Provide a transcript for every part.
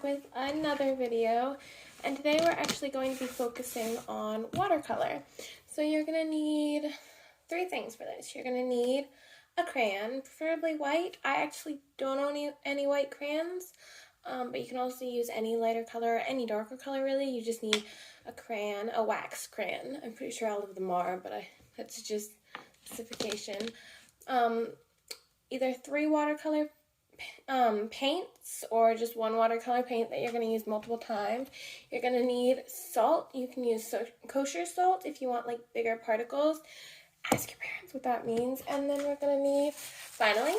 back with another video, and today we're actually going to be focusing on watercolor. So you're going to need three things for this. You're going to need a crayon, preferably white. I actually don't own any white crayons, but you can also use any lighter color or any darker color really. You just need a crayon, a wax crayon. I'm pretty sure all of them are, but that's just specification. Either 3 watercolor paints or just 1 watercolor paint that you're going to use multiple times. You're going to need salt. You can use kosher salt if you want like bigger particles. Ask your parents what that means. And then we're going to need, finally,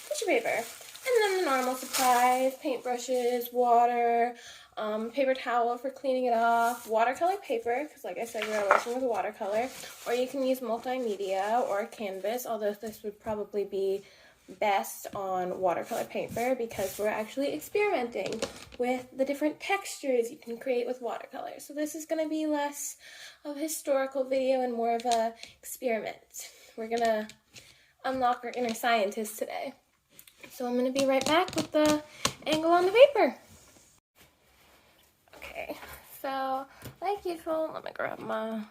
tissue paper. And then the normal supplies, paintbrushes, water, paper towel for cleaning it off, watercolor paper, because like I said, we're working with watercolor, or you can use multimedia or canvas, although this would probably be best on watercolor paper because we're actually experimenting with the different textures you can create with watercolor. So this is going to be less of a historical video and more of a experiment. We're going to unlock our inner scientist today. So I'm going to be right back with the angle on the paper. Okay, so like usual, let me grab my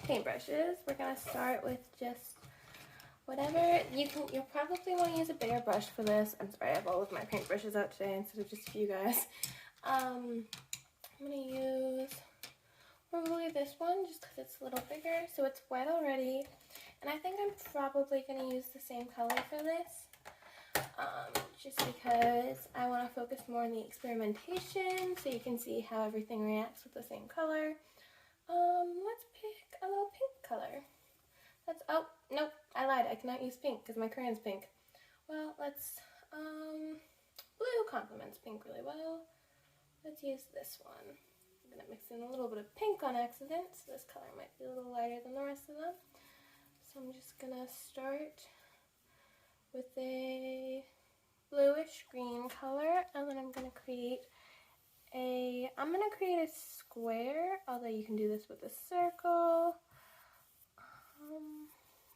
paintbrushes. We're going to start with just whatever you'll probably want to use a bigger brush for this. I'm sorry, I have all of my paintbrushes out today instead of just a few guys. I'm going to use probably this one just because it's a little bigger. So it's wet already. And I think I'm probably going to use the same color for this. Just because I want to focus more on the experimentation so you can see how everything reacts with the same color. Let's pick a little pink color. Oh, nope, I lied. I cannot use pink because my crayon's pink. Well, let's, blue complements pink really well. Let's use this one. I'm going to mix in a little bit of pink on accident, so this color might be a little lighter than the rest of them. So I'm just going to start with a bluish green color, and then I'm going to create a square, although you can do this with a circle.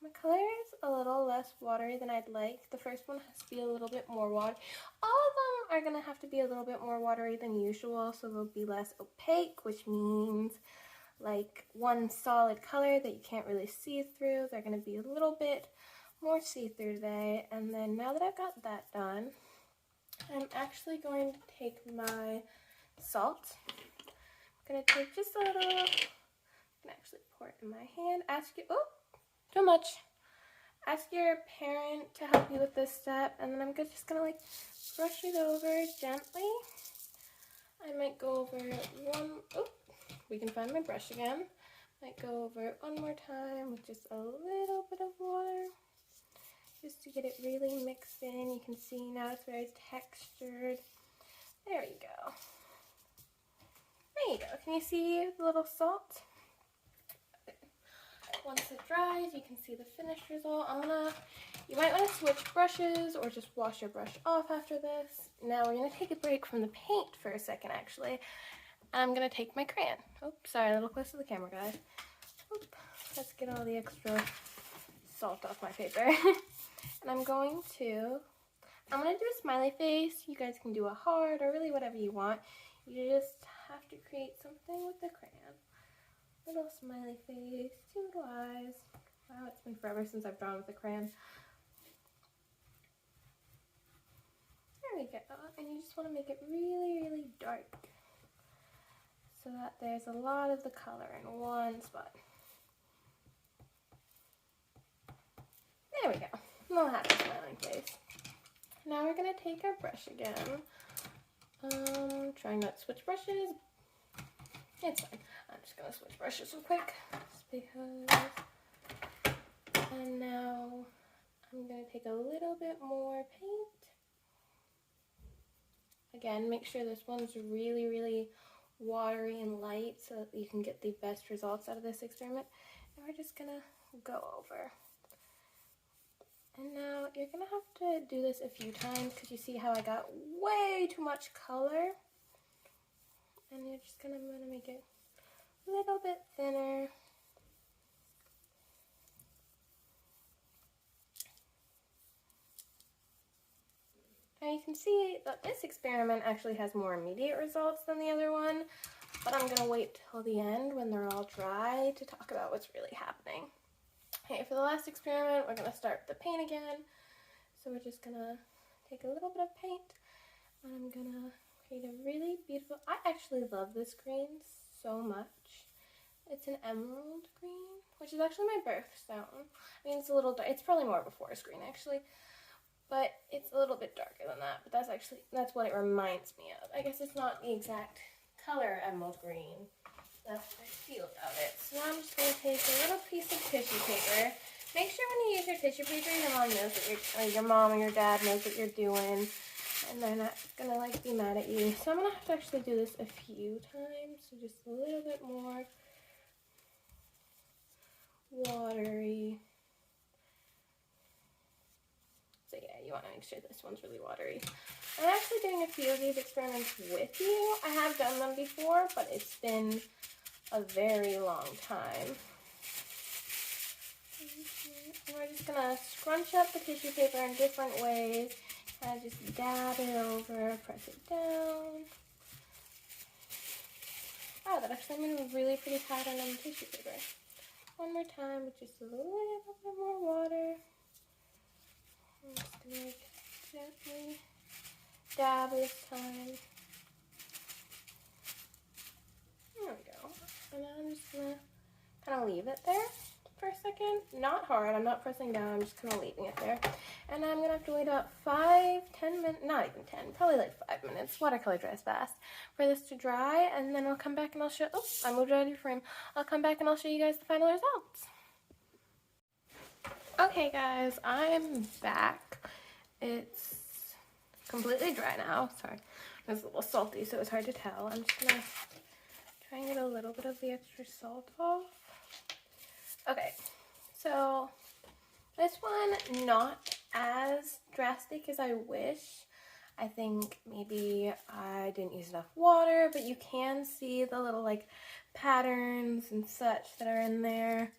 My color is a little less watery than I'd like. The first one has to be a little bit more watery. All of them are going to have to be a little bit more watery than usual, so they'll be less opaque, which means like one solid color that you can't really see through. They're going to be a little bit more see-through today. And then now that I've got that done, I'm actually going to take my salt. I'm going to take just a little, I can actually pour it in my hand. Too much. Ask your parent to help you with this step, and then I'm just gonna like brush it over gently. I might go over we can find my brush again. Might go over it one more time with just a little bit of water, just to get it really mixed in. You can see now it's very textured. There you go. There you go. Can you see the little salt? Once it dries, you can see the finished result. You might want to switch brushes or just wash your brush off after this. Now we're going to take a break from the paint for a second actually. I'm going to take my crayon. Oops, sorry, a little close to the camera, guys. Oop, let's get all the extra salt off my paper. And I'm going to do a smiley face. You guys can do a heart or really whatever you want. You just have to create something with the crayon. Little smiley face, 2 little eyes. Wow, it's been forever since I've drawn with a crayon. There we go. And you just want to make it really, really dark so that there's a lot of the color in one spot. There we go. We'll have a smiling face. Now we're going to take our brush again. Trying not to switch brushes. It's fine. I'm just going to switch brushes real quick, just because. And now I'm going to take a little bit more paint. Again, make sure this one's really, really watery and light so that you can get the best results out of this experiment. And we're just going to go over. And now you're going to have to do this a few times because you see how I got way too much color. And you're just going to make it a little bit thinner. And you can see that this experiment actually has more immediate results than the other one, but I'm gonna wait till the end when they're all dry to talk about what's really happening. Okay, for the last experiment, we're gonna start with the paint again. So we're just gonna take a little bit of paint, and I'm gonna create a really beautiful, I actually love this green so much. It's an emerald green, which is actually my birthstone. I mean, it's a little dark, it's probably more of a forest green actually, but it's a little bit darker than that, but that's what it reminds me of. I guess it's not the exact color emerald green. That's what I feel about it. So now I'm just going to take a little piece of tissue paper. Make sure when you use your tissue paper, your mom knows what your mom or your dad knows what you're doing, and they're not going to like be mad at you. So I'm going to have to actually do this a few times, so just a little bit more watery. So yeah, you want to make sure this one's really watery. I'm actually doing a few of these experiments with you. I have done them before, but it's been a very long time. And we're just going to scrunch up the tissue paper in different ways. Kind of just dab it over, press it down. Wow, that actually made a really pretty pattern on the tissue paper. One more time with just a little bit more water. I'm just going to gently dab this time. There we go. And now I'm just going to kind of leave it there for a second. Not hard. I'm not pressing down. I'm just kind of leaving it there. And I'm going to have to wait about 5-10 minutes. Not even 10. Probably like 5 minutes. Watercolor dries fast. For this to dry. And then I'll come back and I'll show... Oh, I moved out of your frame. I'll come back and I'll show you guys the final results. Okay guys, I'm back. It's completely dry now. Sorry, it was a little salty, so it was hard to tell. I'm just gonna try and get a little bit of the extra salt off. Okay, so this one not as drastic as I wish. I think maybe I didn't use enough water, but you can see the little like patterns and such that are in there.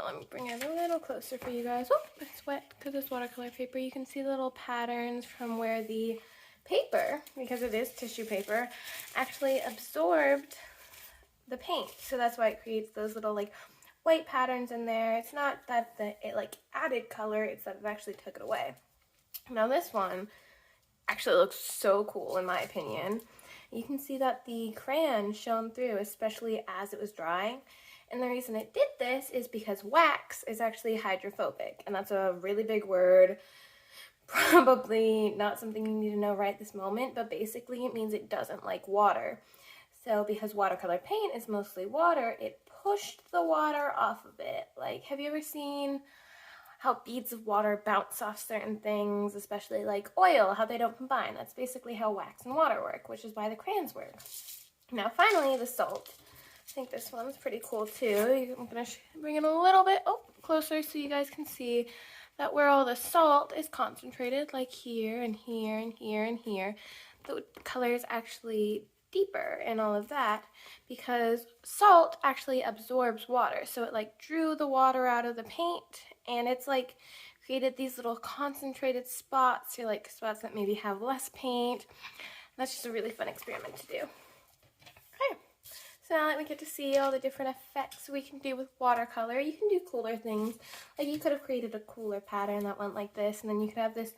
Let me bring it a little closer for you guys. Oh, it's wet because it's watercolor paper. You can see the little patterns from where the paper, because it is tissue paper, actually absorbed the paint. So that's why it creates those little like white patterns in there. It's not that it like added color, it's that it actually took it away. Now this one actually looks so cool in my opinion. You can see that the crayon shone through, especially as it was drying. And the reason it did this is because wax is actually hydrophobic, and that's a really big word, probably not something you need to know right this moment, but basically it means it doesn't like water. So because watercolor paint is mostly water, it pushed the water off of it. Like, have you ever seen how beads of water bounce off certain things, especially like oil, how they don't combine? That's basically how wax and water work, which is why the crayons work. Now finally, the salt. I think this one's pretty cool too. I'm going to bring it a little bit closer so you guys can see that where all the salt is concentrated, like here and here and here and here, the color is actually deeper and all of that because salt actually absorbs water. So it like drew the water out of the paint, and it's like created these little concentrated spots, or like spots that maybe have less paint. That's just a really fun experiment to do. Okay. So now that we get to see all the different effects we can do with watercolor, you can do cooler things. Like you could have created a cooler pattern that went like this, and then you could have this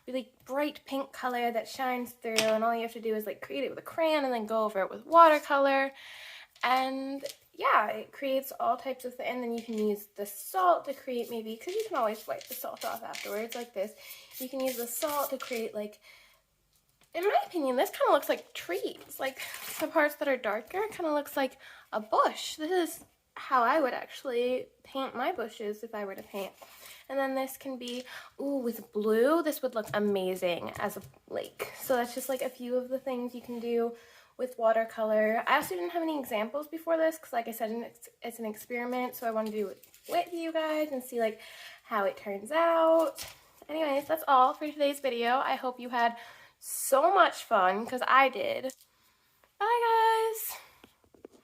really bright pink color that shines through, and all you have to do is like create it with a crayon and then go over it with watercolor. And yeah, it creates all types of things. And then you can use the salt to create maybe, because you can always wipe the salt off afterwards like this. You can use the salt to create like, in my opinion, this kind of looks like trees. Like the parts that are darker kind of looks like a bush. This is how I would actually paint my bushes if I were to paint. And then this can be, ooh, with blue, this would look amazing as a lake. So that's just like a few of the things you can do with watercolor. I also didn't have any examples before this because, like I said, it's an experiment. So I want to do it with you guys and see like how it turns out. Anyways, that's all for today's video. I hope you had so much fun because I did. Bye, guys.